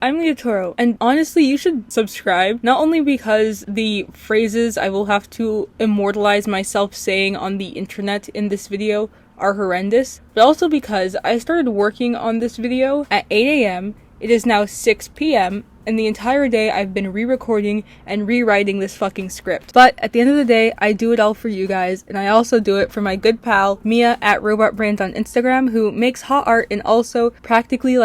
I'm Leah Toro, and honestly, you should subscribe, not only because the phrases I will have to immortalize myself saying on the internet in this video are horrendous, but also because I started working on this video at 8 a.m., it is now 6 p.m., and the entire day I've been re-recording and rewriting this fucking script. But at the end of the day, I do it all for you guys, and I also do it for my good pal, Mia at RobotBrand on Instagram, who makes hot art and also practically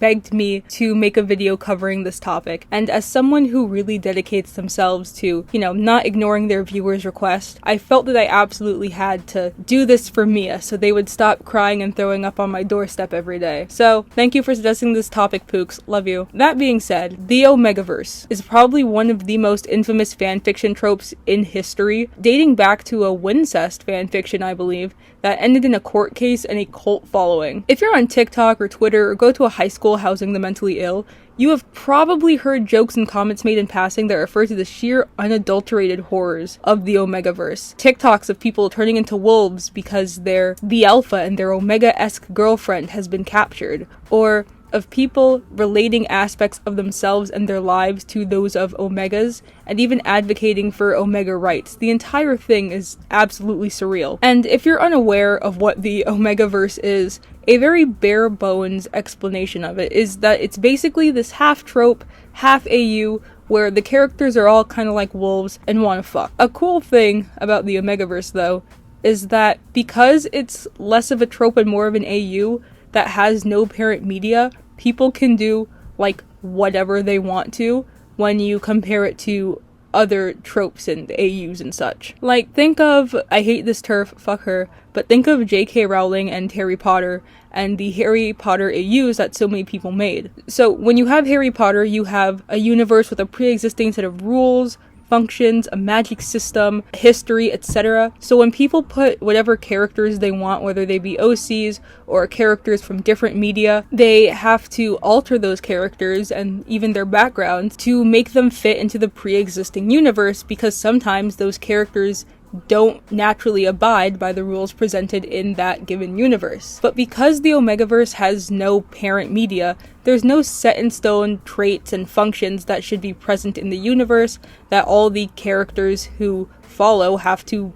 begged me to make a video covering this topic. And as someone who really dedicates themselves to, not ignoring their viewers' requests, I felt that I absolutely had to do this for Mia so they would stop crying and throwing up on my doorstep every day. So, thank you for suggesting this topic, Pooks. Love you. That being said, the Omegaverse is probably one of the most infamous fanfiction tropes in history, dating back to a Wincest fanfiction, I believe, that ended in a court case and a cult following. If you're on TikTok or Twitter or go to a high school housing the mentally ill, you have probably heard jokes and comments made in passing that refer to the sheer unadulterated horrors of the Omegaverse. TikToks of people turning into wolves because they're the alpha and their Omega-esque girlfriend has been captured, or of people relating aspects of themselves and their lives to those of Omegas, and even advocating for Omega rights. The entire thing is absolutely surreal. And if you're unaware of what the Omegaverse is, a very bare bones explanation of it is that it's basically this half trope, half AU, where the characters are all kind of like wolves and wanna fuck. A cool thing about the Omegaverse, though, is that because it's less of a trope and more of an AU that has no parent media, people can do whatever they want to when you compare it to other tropes and AUs and such. Think of, I hate this turf, fuck her, but think of J.K. Rowling and Harry Potter and the Harry Potter AUs that so many people made. So when you have Harry Potter, you have a universe with a pre-existing set of rules, functions, a magic system, history, etc. So when people put whatever characters they want, whether they be OCs or characters from different media, they have to alter those characters and even their backgrounds to make them fit into the pre-existing universe, because sometimes those characters don't naturally abide by the rules presented in that given universe. But because the Omegaverse has no parent media, there's no set-in-stone traits and functions that should be present in the universe that all the characters who follow have to,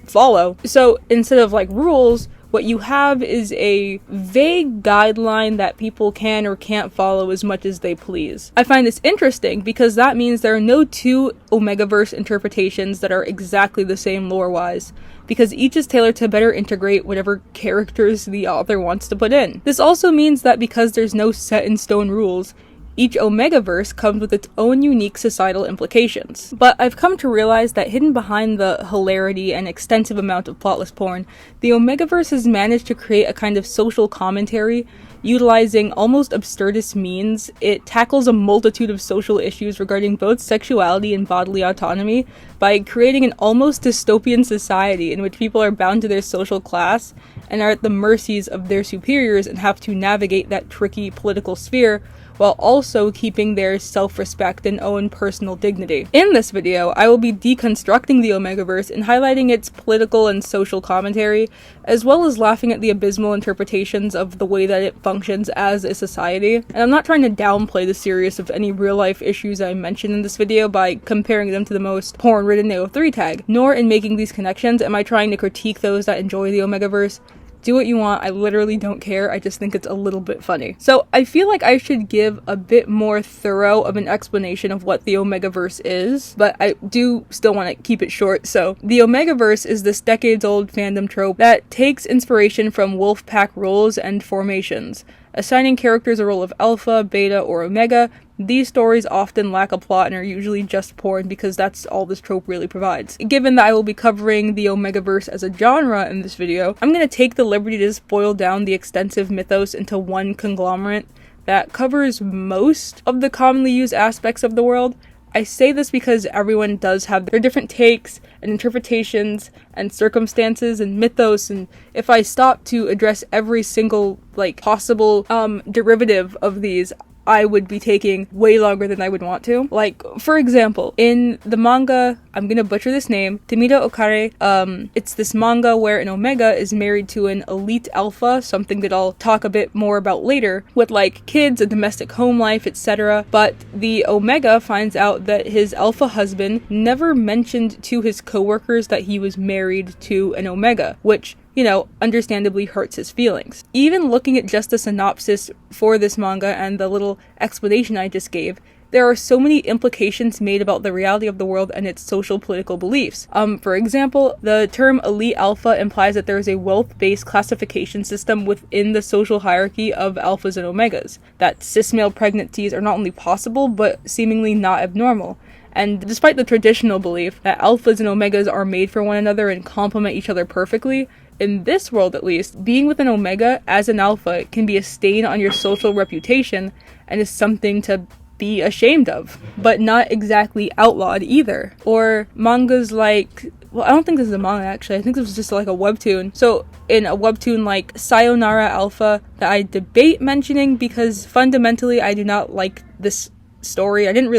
follow. So instead of rules, what you have is a vague guideline that people can or can't follow as much as they please. I find this interesting because that means there are no two Omegaverse interpretations that are exactly the same lore-wise, because each is tailored to better integrate whatever characters the author wants to put in. This also means that because there's no set-in-stone rules, each Omegaverse comes with its own unique societal implications. But I've come to realize that hidden behind the hilarity and extensive amount of plotless porn, the Omegaverse has managed to create a kind of social commentary. Utilizing almost absurdist means, it tackles a multitude of social issues regarding both sexuality and bodily autonomy by creating an almost dystopian society in which people are bound to their social class and are at the mercies of their superiors and have to navigate that tricky political sphere while also keeping their self-respect and own personal dignity. In this video, I will be deconstructing the Omegaverse and highlighting its political and social commentary, as well as laughing at the abysmal interpretations of the way that it functions as a society. And I'm not trying to downplay the seriousness of any real-life issues I mention in this video by comparing them to the most porn-ridden AO3 tag, nor in making these connections am I trying to critique those that enjoy the Omegaverse. Do what you want, I literally don't care, I just think it's a little bit funny. So I feel like I should give a bit more thorough of an explanation of what the Omegaverse is, but I do still want to keep it short. So the Omegaverse is this decades-old fandom trope that takes inspiration from wolf pack roles and formations. Assigning characters a role of alpha, beta, or omega, these stories often lack a plot and are usually just porn because that's all this trope really provides. Given that I will be covering the Omegaverse as a genre in this video, I'm going to take the liberty to just boil down the extensive mythos into one conglomerate that covers most of the commonly used aspects of the world. I say this because everyone does have their different takes and interpretations and circumstances and mythos, and if I stop to address every single possible derivative of these, I would be taking way longer than I would want to. Like, for example, in the manga, I'm gonna butcher this name, Temida Okare, it's this manga where an Omega is married to an elite alpha, something that I'll talk a bit more about later, with like kids, a domestic home life, etc. But the Omega finds out that his alpha husband never mentioned to his coworkers that he was married to an Omega, which, you know, understandably hurts his feelings. Even looking at just the synopsis for this manga and the little explanation I just gave, there are so many implications made about the reality of the world and its social political beliefs. For example, the term elite alpha implies that there is a wealth-based classification system within the social hierarchy of alphas and omegas, that cis-male pregnancies are not only possible, but seemingly not abnormal. And despite the traditional belief that alphas and omegas are made for one another and complement each other perfectly, in this world at least, being with an omega as an alpha can be a stain on your social reputation and is something to be ashamed of, but not exactly outlawed either. Or mangas like, well, I don't think this is a manga actually, I think this was just like a webtoon. So in a webtoon like Sayonara Alpha that I debate mentioning because fundamentally I do not like this story. I didn't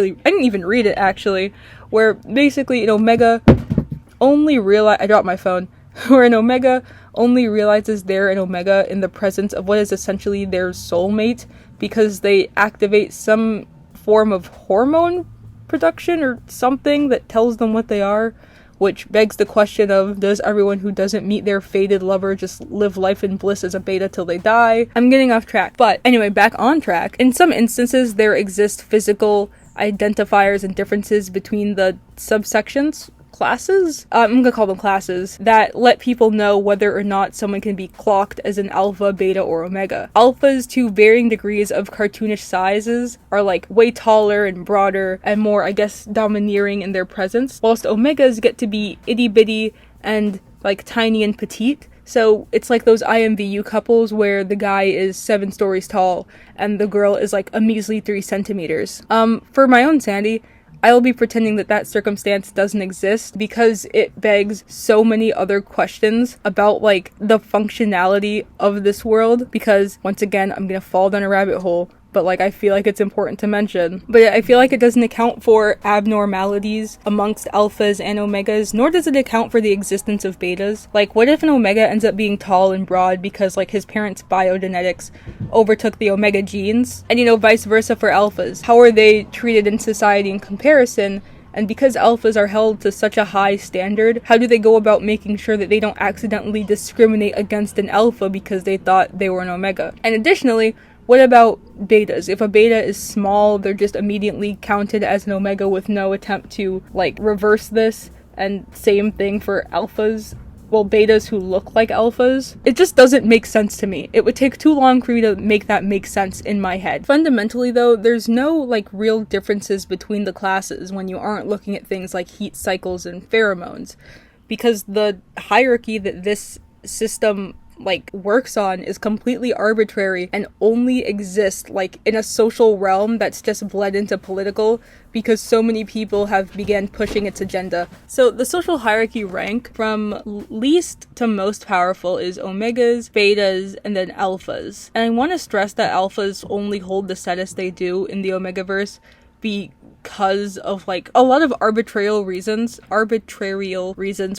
even read it actually, where basically an omega only realize, I dropped my phone, where an omega only realizes they're an omega in the presence of what is essentially their soulmate because they activate some form of hormone production or something that tells them what they are, which begs the question of, does everyone who doesn't meet their fated lover just live life in bliss as a beta till they die? I'm getting off track. But anyway, back on track. In some instances, there exist physical identifiers and differences between the subsections, classes? I'm gonna call them classes, that let people know whether or not someone can be clocked as an alpha, beta, or omega. Alphas, to varying degrees of cartoonish sizes, are like way taller and broader and more, I guess, domineering in their presence, whilst omegas get to be itty bitty and like tiny and petite. So it's like those IMVU couples where the guy is 7 stories tall and the girl is like a measly 3 centimeters. For my own sanity, I will be pretending that that circumstance doesn't exist because it begs so many other questions about like the functionality of this world, because once again I'm gonna fall down a rabbit hole, but like I feel like it's important to mention. But I feel like it doesn't account for abnormalities amongst alphas and omegas, nor does it account for the existence of betas. Like, what if an omega ends up being tall and broad because like his parents' biogenetics overtook the omega genes? And you know, vice versa for alphas. How are they treated in society in comparison? And because alphas are held to such a high standard, how do they go about making sure that they don't accidentally discriminate against an alpha because they thought they were an omega? And additionally, what about betas? If a beta is small, they're just immediately counted as an omega with no attempt to like reverse this, and same thing for alphas. Well, betas who look like alphas. It just doesn't make sense to me. It would take too long for me to make that make sense in my head. Fundamentally though, there's no like real differences between the classes when you aren't looking at things like heat cycles and pheromones, because the hierarchy that this system like works on is completely arbitrary and only exists like in a social realm that's just bled into political because so many people have began pushing its agenda. So the social hierarchy rank from least to most powerful is omegas, betas, and then alphas. And I want to stress that alphas only hold the status they do in the Omegaverse because of like a lot of arbitrarial reasons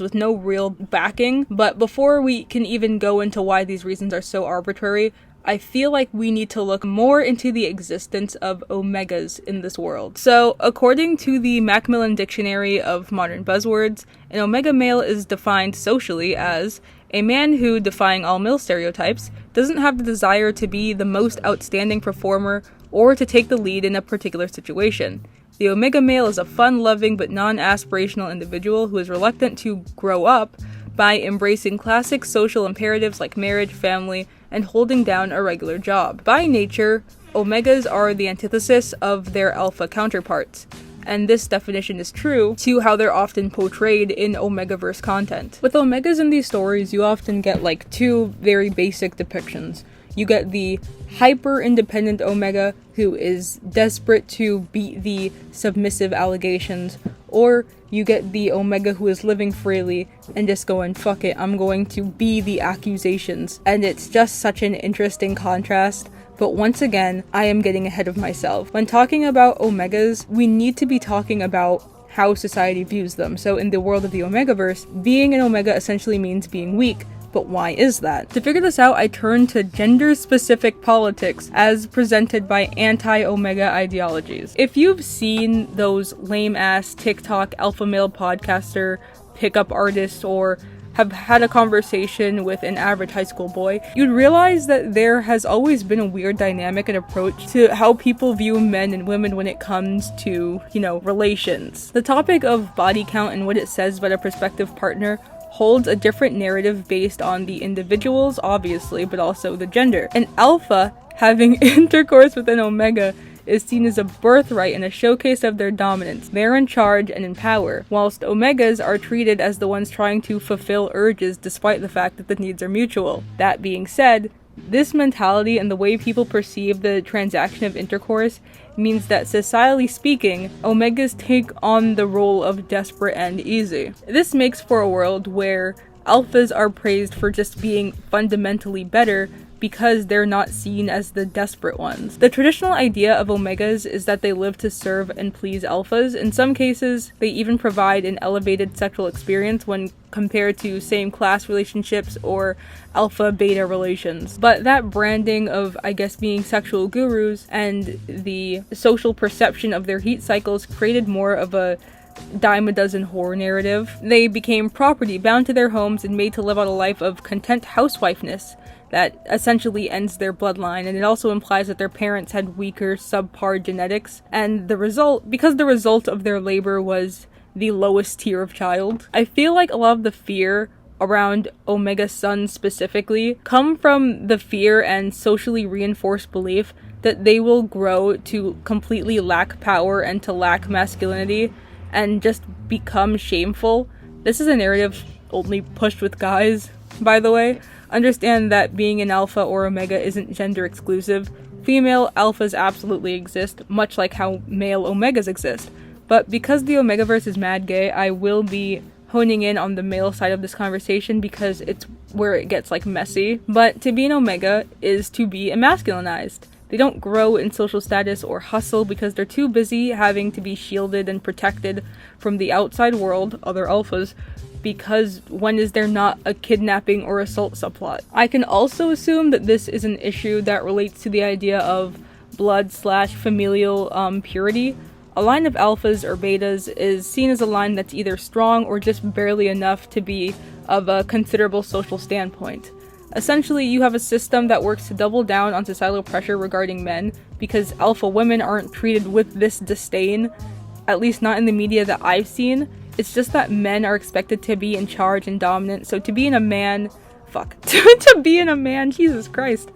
with no real backing. But before we can even go into why these reasons are so arbitrary, I feel like we need to look more into the existence of omegas in this world. So according to the Macmillan Dictionary of Modern Buzzwords, an omega male is defined socially as a man who, defying all male stereotypes, doesn't have the desire to be the most outstanding performer or to take the lead in a particular situation. The omega male is a fun-loving but non-aspirational individual who is reluctant to grow up by embracing classic social imperatives like marriage, family, and holding down a regular job. By nature, omegas are the antithesis of their alpha counterparts, and this definition is true to how they're often portrayed in Omegaverse content. With omegas in these stories, you often get like 2 very basic depictions. You get the hyper-independent omega who is desperate to beat the submissive allegations, or you get the omega who is living freely and just going, fuck it, I'm going to be the accusations. And it's just such an interesting contrast But once again, I am getting ahead of myself. When talking about Omegas, we need to be talking about how society views them. So in the world of the Omegaverse, being an Omega essentially means being weak. But why is that? To figure this out, I turned to gender-specific politics as presented by anti-Omega ideologies. If you've seen those lame-ass TikTok alpha male podcaster, pickup artists, or have had a conversation with an average high school boy, you'd realize that there has always been a weird dynamic and approach to how people view men and women when it comes to, relations. The topic of body count and what it says about a prospective partner holds a different narrative based on the individuals, obviously, but also the gender. An alpha having intercourse with an omega is seen as a birthright and a showcase of their dominance. They're in charge and in power, whilst omegas are treated as the ones trying to fulfill urges despite the fact that the needs are mutual. That being said, this mentality and the way people perceive the transaction of intercourse means that, societally speaking, omegas take on the role of desperate and easy. This makes for a world where alphas are praised for just being fundamentally better because they're not seen as the desperate ones. The traditional idea of omegas is that they live to serve and please alphas. In some cases, they even provide an elevated sexual experience when compared to same-class relationships or alpha-beta relations. But that branding of, being sexual gurus and the social perception of their heat cycles created more of a dime a dozen horror narrative. They became property, bound to their homes and made to live out a life of content housewifeness that essentially ends their bloodline, and it also implies that their parents had weaker, subpar genetics, and because the result of their labor was the lowest tier of child. I feel like a lot of the fear around Omega sons specifically come from the fear and socially reinforced belief that they will grow to completely lack power and to lack masculinity and just become shameful. This is a narrative only pushed with guys, by the way. Understand that being an alpha or omega isn't gender exclusive. Female alphas absolutely exist, much like how male omegas exist. But because the Omegaverse is mad gay, I will be honing in on the male side of this conversation because it's where it gets messy. But to be an omega is to be emasculinized. They don't grow in social status or hustle because they're too busy having to be shielded and protected from the outside world, other alphas, because when is there not a kidnapping or assault subplot? I can also assume that this is an issue that relates to the idea of blood/familial purity. A line of alphas or betas is seen as a line that's either strong or just barely enough to be of a considerable social standpoint. Essentially, you have a system that works to double down on societal pressure regarding men because alpha women aren't treated with this disdain, at least not in the media that I've seen. It's just that men are expected to be in charge and dominant, so to be in a man, Jesus Christ.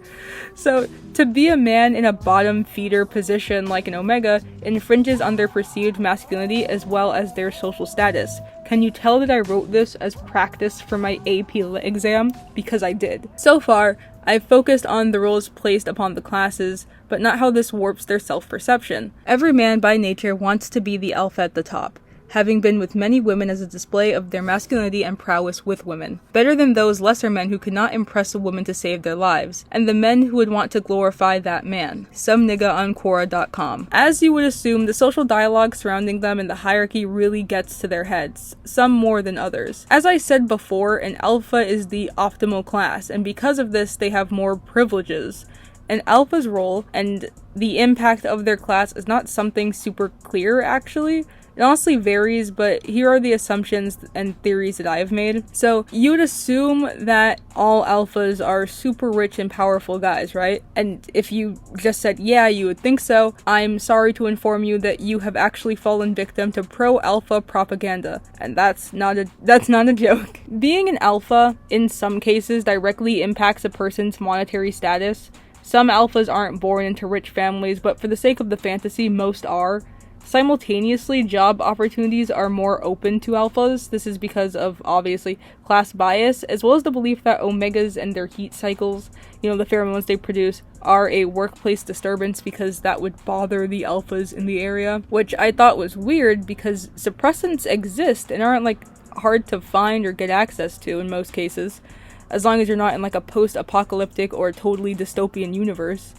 So, to be a man in a bottom feeder position like an omega infringes on their perceived masculinity as well as their social status. Can you tell that I wrote this as practice for my AP Lit exam? Because I did. So far, I've focused on the roles placed upon the classes, but not how this warps their self-perception. Every man by nature wants to be the alpha at the top, having been with many women as a display of their masculinity and prowess with women. Better than those lesser men who could not impress a woman to save their lives, and the men who would want to glorify that man. Some nigga on Quora.com. As you would assume, the social dialogue surrounding them and the hierarchy really gets to their heads, some more than others. As I said before, an alpha is the optimal class, and because of this, they have more privileges. An alpha's role and the impact of their class is not something super clear, actually. It honestly varies, but here are the assumptions and theories that I have made. So, you would assume that all alphas are super rich and powerful guys, right? And if you just said, yeah, you would think so, I'm sorry to inform you that you have actually fallen victim to pro-alpha propaganda. And that's not a joke. Being an alpha, in some cases, directly impacts a person's monetary status. Some alphas aren't born into rich families, but for the sake of the fantasy, most are. Simultaneously, job opportunities are more open to alphas. This is because of, obviously, class bias, as well as the belief that omegas and their heat cycles, the pheromones they produce, are a workplace disturbance because that would bother the alphas in the area, which I thought was weird because suppressants exist and aren't, hard to find or get access to in most cases, as long as you're not in, a post-apocalyptic or totally dystopian universe.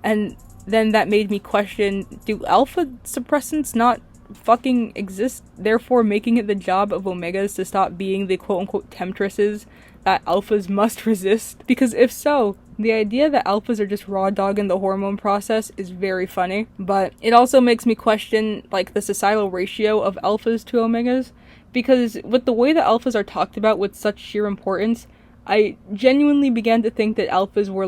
And then that made me question, do alpha suppressants not fucking exist, therefore making it the job of omegas to stop being the quote-unquote temptresses that alphas must resist? Because if so, the idea that alphas are just raw dogging the hormone process is very funny, but it also makes me question, like, the societal ratio of alphas to omegas, because with the way that alphas are talked about with such sheer importance, I genuinely began to think that alphas were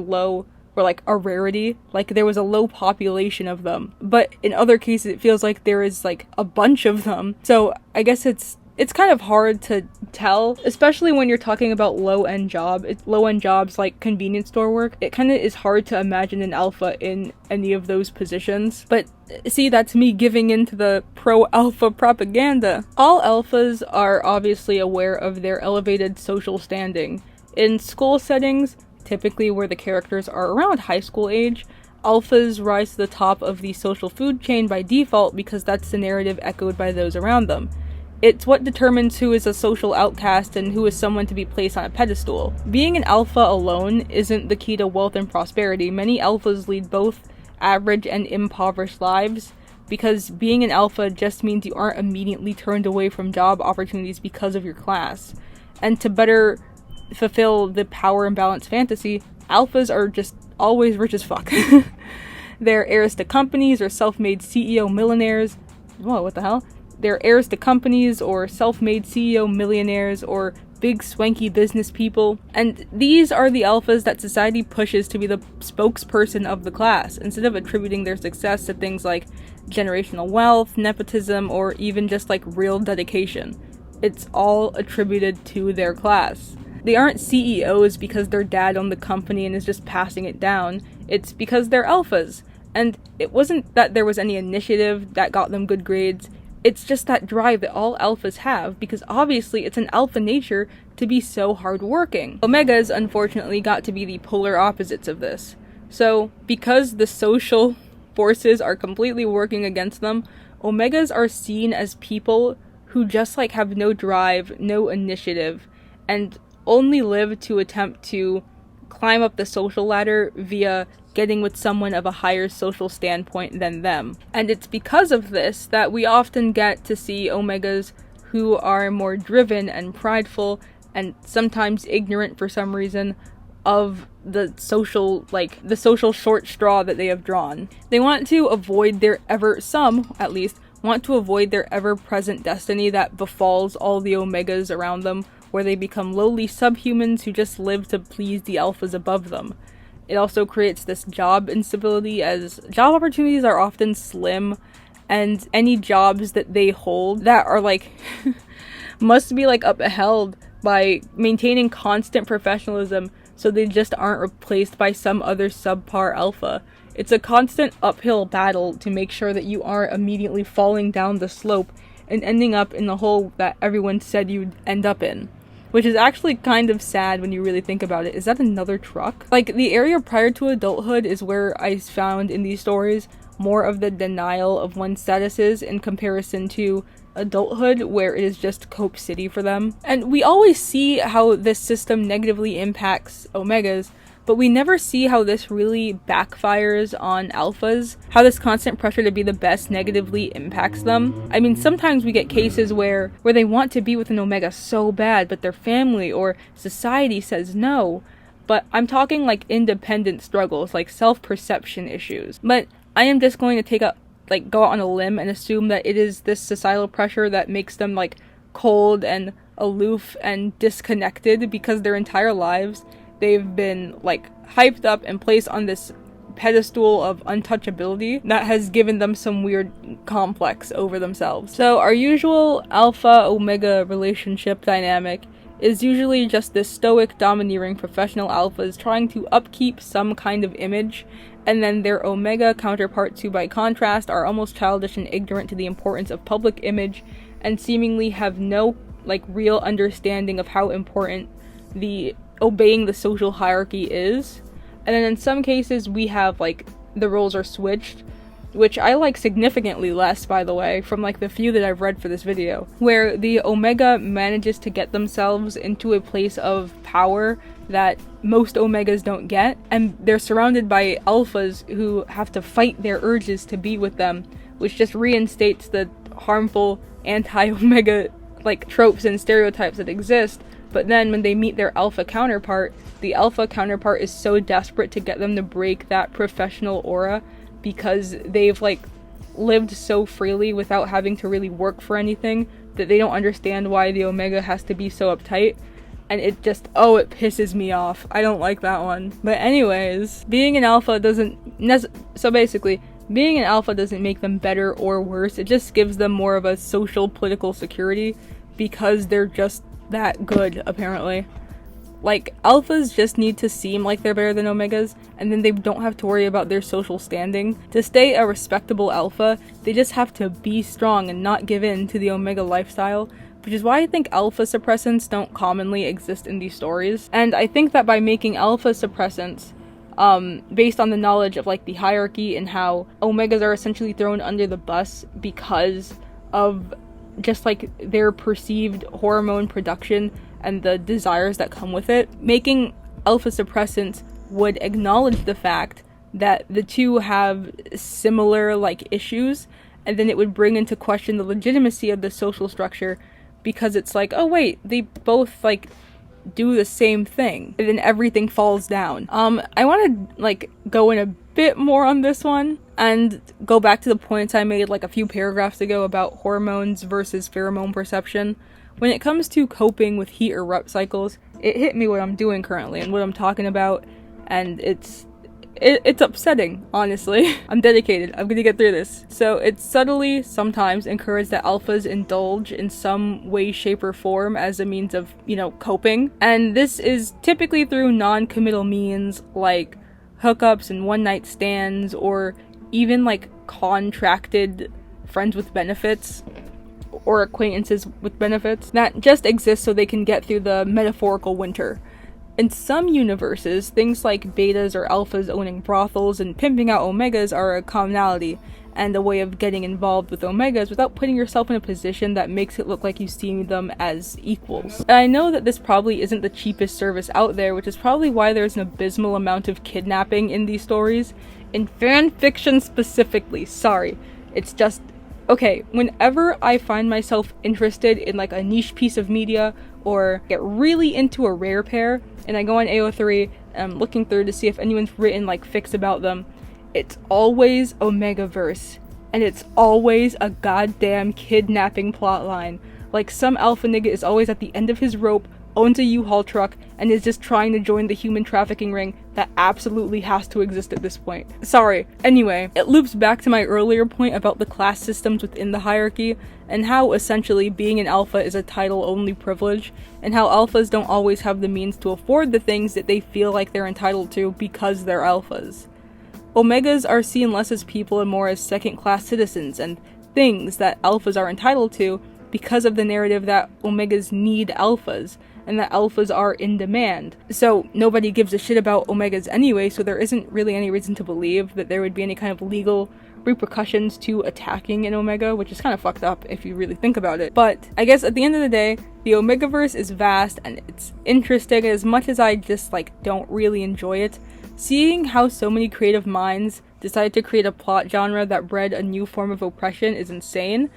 like a rarity, like there was a low population of them. But in other cases it feels like there is like a bunch of them. So I guess it's kind of hard to tell, especially when you're talking about low-end jobs like convenience store work. It kind of is hard to imagine an alpha in any of those positions. But see, that's me giving into the pro-alpha propaganda. All alphas are obviously aware of their elevated social standing. In school settings, typically where the characters are around high school age, alphas rise to the top of the social food chain by default because that's the narrative echoed by those around them. It's what determines who is a social outcast and who is someone to be placed on a pedestal. Being an alpha alone isn't the key to wealth and prosperity. Many alphas lead both average and impoverished lives, because being an alpha just means you aren't immediately turned away from job opportunities because of your class. And to better fulfill the power imbalance fantasy, alphas are just always rich as fuck. They're heirs to companies or self-made CEO millionaires. Whoa, what the hell? They're heirs to companies or self-made CEO millionaires or big swanky business people. And these are the alphas that society pushes to be the spokesperson of the class, instead of attributing their success to things like generational wealth, nepotism, or even just like real dedication. It's all attributed to their class. They aren't CEOs because their dad owned the company and is just passing it down. It's because they're alphas. And it wasn't that there was any initiative that got them good grades. It's just that drive that all alphas have, because obviously it's an alpha nature to be so hardworking. Omegas, unfortunately, got to be the polar opposites of this. So, because the social forces are completely working against them, omegas are seen as people who just like have no drive, no initiative, and only live to attempt to climb up the social ladder via getting with someone of a higher social standpoint than them. And it's because of this that we often get to see omegas who are more driven and prideful and sometimes ignorant for some reason of the social short straw that they have drawn. They want to avoid some at least want to avoid their ever-present destiny that befalls all the omegas around them, where they become lowly subhumans who just live to please the alphas above them. It also creates this job instability, as job opportunities are often slim, and any jobs that they hold that are like must be like upheld by maintaining constant professionalism so they just aren't replaced by some other subpar alpha. It's a constant uphill battle to make sure that you aren't immediately falling down the slope and ending up in the hole that everyone said you'd end up in. Which is actually kind of sad when you really think about it. Is that another truck? Like, the area prior to adulthood is where I found in these stories more of the denial of one's statuses in comparison to adulthood, where it is just Cope City for them. And we always see how this system negatively impacts omegas, but we never see how this really backfires on alphas, how this constant pressure to be the best negatively impacts them. I mean, sometimes we get cases where they want to be with an omega so bad, but their family or society says no. But I'm talking like independent struggles, like self-perception issues. But I am just going to go out on a limb and assume that it is this societal pressure that makes them like cold and aloof and disconnected, because their entire lives they've been like hyped up and placed on this pedestal of untouchability that has given them some weird complex over themselves. So our usual alpha-omega relationship dynamic is usually just this stoic, domineering professional alphas trying to upkeep some kind of image, and then their omega counterparts who by contrast are almost childish and ignorant to the importance of public image and seemingly have no like real understanding of how important the obeying the social hierarchy is. And then in some cases we have like the roles are switched, which I like significantly less, by the way, from like the few that I've read for this video, where the Omega manages to get themselves into a place of power that most Omegas don't get, and they're surrounded by alphas who have to fight their urges to be with them, which just reinstates the harmful anti-Omega like tropes and stereotypes that exist. But then when they meet their alpha counterpart, the alpha counterpart is so desperate to get them to break that professional aura because they've like lived so freely without having to really work for anything that they don't understand why the Omega has to be so uptight. And it just, oh, it pisses me off. I don't like that one. But anyways, being an alpha doesn't so basically, being an alpha doesn't make them better or worse. It just gives them more of a social political security because they're just that good, apparently. Like, alphas just need to seem like they're better than Omegas, and then they don't have to worry about their social standing. To stay a respectable alpha, they just have to be strong and not give in to the Omega lifestyle, which is why I think alpha suppressants don't commonly exist in these stories. And I think that by making alpha suppressants, based on the knowledge of like the hierarchy and how Omegas are essentially thrown under the bus because of just like their perceived hormone production and the desires that come with it, making alpha suppressants would acknowledge the fact that the two have similar like issues, and then it would bring into question the legitimacy of the social structure, because it's like, oh wait, they both like do the same thing, and then everything falls down. I want to like go in a bit more on this one and go back to the points I made like a few paragraphs ago about hormones versus pheromone perception. When it comes to coping with heat or rep cycles, it hit me what I'm doing currently and what I'm talking about, and it's upsetting, honestly. I'm dedicated. I'm gonna get through this. So it's subtly sometimes encouraged that alphas indulge in some way, shape, or form as a means of, you know, coping. And this is typically through non-committal means like hookups and one-night stands, or even like contracted friends with benefits or acquaintances with benefits that just exist so they can get through the metaphorical winter. In some universes, things like betas or alphas owning brothels and pimping out Omegas are a commonality, and a way of getting involved with Omegas without putting yourself in a position that makes it look like you see them as equals. And I know that this probably isn't the cheapest service out there, which is probably why there's an abysmal amount of kidnapping in these stories. In fan fiction specifically, sorry. It's just, okay, whenever I find myself interested in like a niche piece of media or get really into a rare pair, and I go on AO3 and I'm looking through to see if anyone's written like fics about them, it's always Omegaverse, and it's always a goddamn kidnapping plotline. Like, some alpha nigga is always at the end of his rope, owns a U-Haul truck, and is just trying to join the human trafficking ring that absolutely has to exist at this point. Sorry. Anyway, it loops back to my earlier point about the class systems within the hierarchy, and how essentially being an alpha is a title-only privilege, and how alphas don't always have the means to afford the things that they feel like they're entitled to because they're alphas. Omegas are seen less as people and more as second-class citizens and things that alphas are entitled to because of the narrative that Omegas need alphas, and that alphas are in demand. So nobody gives a shit about Omegas anyway, so there isn't really any reason to believe that there would be any kind of legal repercussions to attacking an Omega, which is kind of fucked up if you really think about it. But I guess at the end of the day, the Omegaverse is vast and it's interesting, and as much as I just like don't really enjoy it, seeing how so many creative minds decided to create a plot genre that bred a new form of oppression is insane.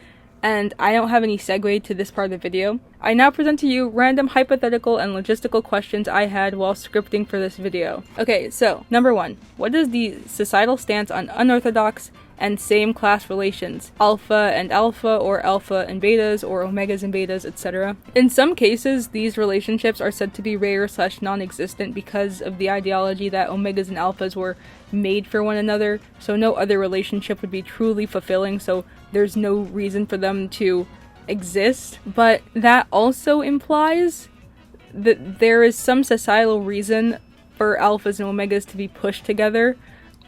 And I don't have any segue to this part of the video. I now present to you random hypothetical and logistical questions I had while scripting for this video. Okay, so, number 1. What is the societal stance on unorthodox and same class relations? Alpha or alpha and betas, or Omegas and betas, etc. In some cases, these relationships are said to be rare / non-existent because of the ideology that Omegas and alphas were made for one another, so no other relationship would be truly fulfilling, so there's no reason for them to exist. But that also implies that there is some societal reason for alphas and Omegas to be pushed together,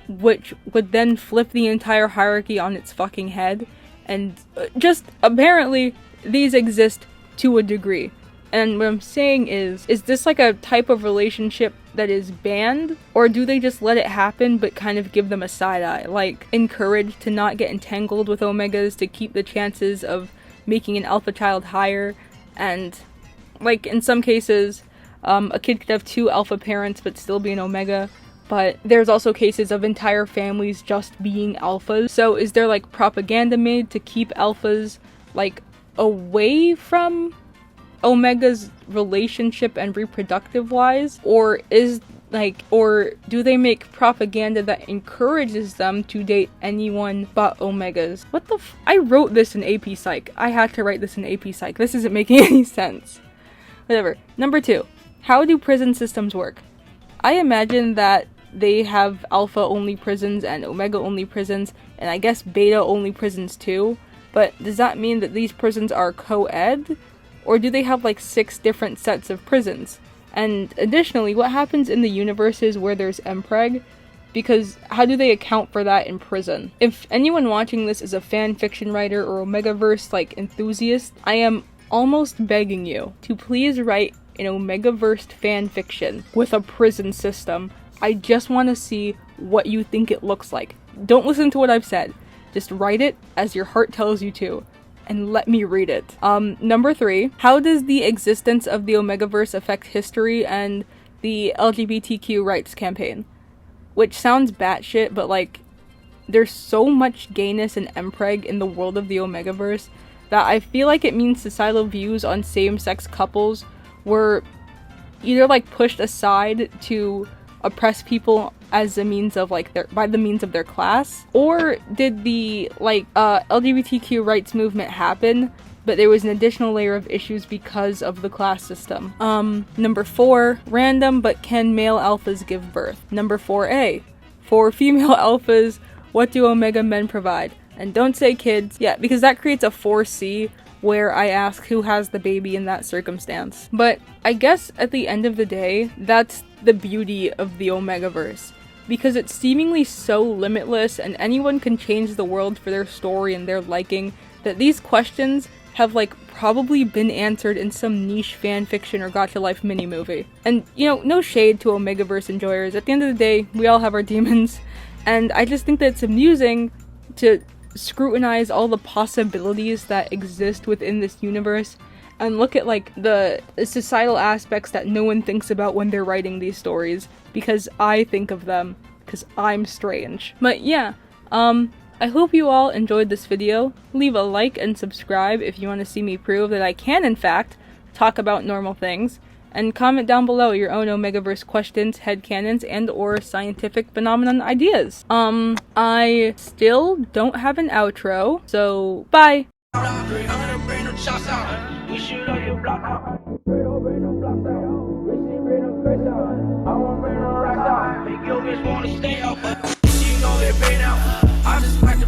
which would then flip the entire hierarchy on its fucking head. And just apparently these exist to a degree, And what I'm saying is this like a type of relationship that is banned? Or do they just let it happen but kind of give them a side eye? Like, encouraged to not get entangled with Omegas to keep the chances of making an alpha child higher? And, like, in some cases, a kid could have 2 alpha parents but still be an Omega. But there's also cases of entire families just being alphas. So is there like propaganda made to keep alphas like away from Omegas relationship and reproductive wise? Or do they make propaganda that encourages them to date anyone but Omegas? What the I wrote this in AP Psych. I had to write this in AP Psych. This isn't making any sense. Whatever. Number 2. How do prison systems work? I imagine that they have alpha only prisons and omega only prisons, and I guess beta only prisons too. But does that mean that these prisons are co-ed? Or do they have like 6 different sets of prisons? And additionally, what happens in the universes where there's MPreg? Because how do they account for that in prison? If anyone watching this is a fan fiction writer or Omegaverse like enthusiast, I am almost begging you to please write an Omegaverse fan fiction with a prison system. I just want to see what you think it looks like. Don't listen to what I've said. Just write it as your heart tells you to, and let me read it. Number 3. How does the existence of the Omegaverse affect history and the LGBTQ rights campaign? Which sounds batshit, but like, there's so much gayness and MPreg in the world of the Omegaverse that I feel like it means societal views on same-sex couples were either like pushed aside to oppress people as a means of like by the means of their class, or did the like LGBTQ rights movement happen but there was an additional layer of issues because of the class system. Number 4, random but can male alphas give birth? Number 4A, for female alphas, what do Omega men provide? And don't say kids, yeah, because that creates a 4C where I ask who has the baby in that circumstance. But I guess at the end of the day, that's the beauty of the Omegaverse, because it's seemingly so limitless and anyone can change the world for their story and their liking, that these questions have like probably been answered in some niche fanfiction or Gotcha Life mini-movie. And you know, no shade to Omegaverse enjoyers, at the end of the day, we all have our demons, and I just think that it's amusing to scrutinize all the possibilities that exist within this universe and look at like the societal aspects that no one thinks about when they're writing these stories, because I think of them because I'm strange. But yeah, I hope you all enjoyed this video. Leave a like and subscribe if you want to see me prove that I can in fact talk about normal things, and comment down below your own Omegaverse questions, headcanons, and or scientific phenomenon ideas. I still don't have an outro, so bye! I just like